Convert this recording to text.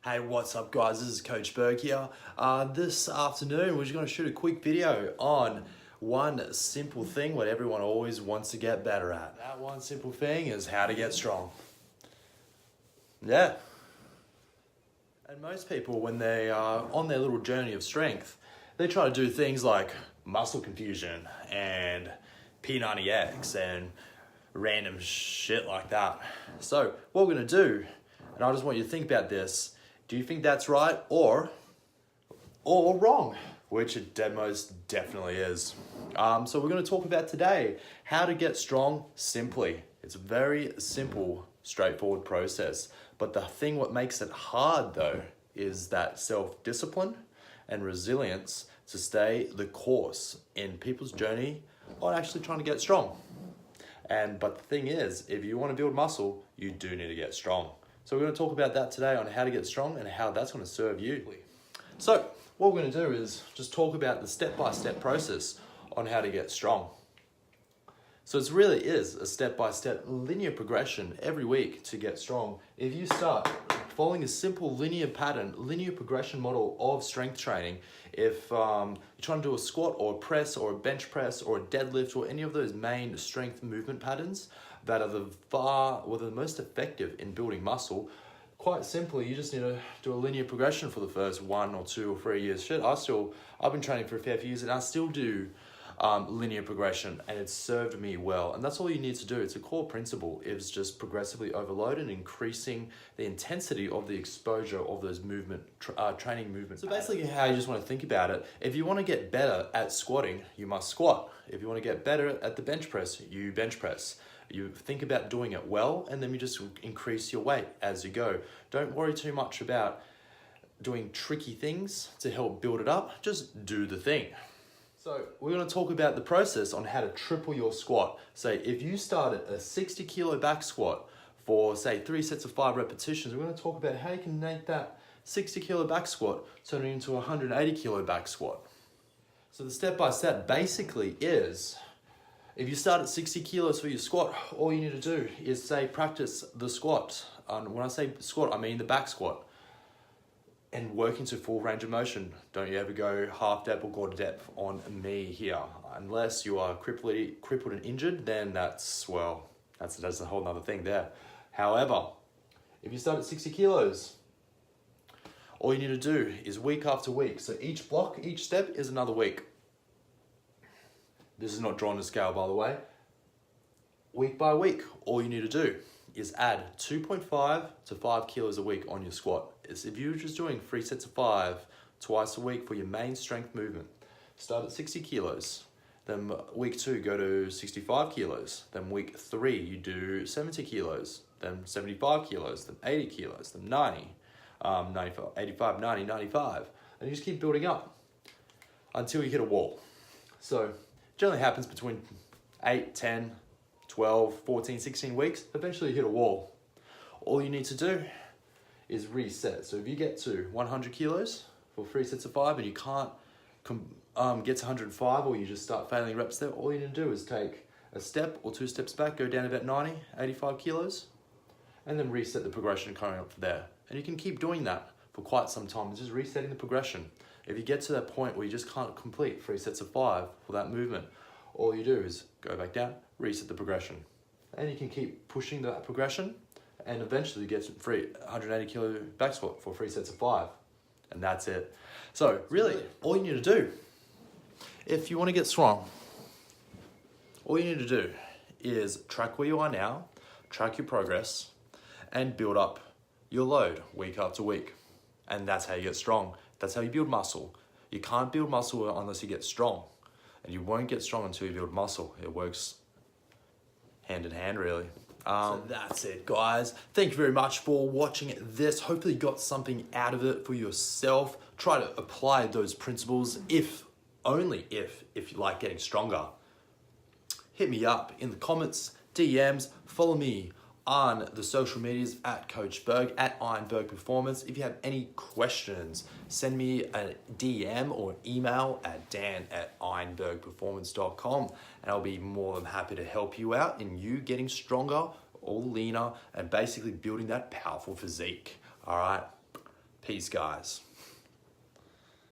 Hey, what's up guys? This is Coach Berg here. This afternoon we're just going to shoot a quick video on one simple thing what everyone always wants to get better at. That one simple thing is how to get strong. Yeah. And most people, when they are on their little journey of strength, they try to do things like muscle confusion and P90X and random shit like that. So what we're going to do, and I just want you to think about this, do you think that's right or wrong? Which it most definitely is. So we're going to talk about today how to get strong simply. It's a very simple, straightforward process. But the thing what makes it hard though is that self-discipline and resilience to stay the course in people's journey on actually trying to get strong. But the thing is, if you want to build muscle, you do need to get strong. So we're going to talk about that today on how to get strong and how that's going to serve you. So what we're going to do is just talk about the step-by-step process on how to get strong. So it really is a step-by-step linear progression every week to get strong. If you start following a simple linear pattern, linear progression model of strength training, if you're trying to do a squat or a press or a bench press or a deadlift or any of those main strength movement patterns that are the most effective in building muscle, quite simply, you just need to do a linear progression for the first 1 or 2 or 3 years. I've been training for a fair few years and I still do linear progression, and it's served me well. And that's all you need to do. It's a core principle. It's just progressively overload and increasing the intensity of the exposure of those training movements. So basically how you just want to think about it, if you want to get better at squatting, you must squat. If you want to get better at the bench press, you bench press. You think about doing it well, and then you just increase your weight as you go. Don't worry too much about doing tricky things to help build it up. Just do the thing. So we're going to talk about the process on how to triple your squat. Say if you started a 60 kilo back squat for say 3 sets of 5 repetitions, we're going to talk about how you can make that 60 kilo back squat turn it into a 180 kilo back squat. So the step-by-step basically is, if you start at 60 kilos for your squat, all you need to do is say practice the squat. And when I say squat, I mean the back squat. And work into full range of motion. Don't you ever go half depth or quarter depth on me here. Unless you are crippled and injured, then that's a whole nother thing there. However, if you start at 60 kilos, all you need to do is week after week. So each block, each step is another week. This is not drawn to scale, by the way. Week by week, all you need to do is add 2.5 to 5 kilos a week on your squat. If you're just doing 3 sets of 5 twice a week for your main strength movement, start at 60 kilos. Then week 2, go to 65 kilos. Then week 3, you do 70 kilos. Then 75 kilos. Then 80 kilos. Then 90, 95, 85, 90, 95. And you just keep building up until you hit a wall. So it generally happens between 8, 10, 12, 14, 16 weeks. Eventually you hit a wall. All you need to do is reset. So if you get to 100 kilos for 3 sets of 5 and you can't get to 105, or you just start failing reps there, all you need to do is take a step or 2 steps back, go down about 90, 85 kilos, and then reset the progression coming up from there. And you can keep doing that for quite some time. It's just resetting the progression. If you get to that point where you just can't complete 3 sets of 5 for that movement, all you do is go back down, reset the progression. And you can keep pushing that progression and eventually get 180 kilo back squat for 3 sets of 5. And that's it. So really, all you need to do, if you want to get strong, all you need to do is track where you are now, track your progress, and build up your load week after week. And that's how you get strong. That's how you build muscle. You can't build muscle unless you get strong. And you won't get strong until you build muscle. It works hand in hand, really. So that's it, guys. Thank you very much for watching this. Hopefully you got something out of it for yourself. Try to apply those principles only if you like getting stronger. Hit me up in the comments, DMs, follow me on the social medias at Coach Berg, at Ironberg Performance. If you have any questions, send me a DM or an email at dan@ironbergperformance.com, and I'll be more than happy to help you out in you getting stronger or leaner and basically building that powerful physique. All right, Peace, guys.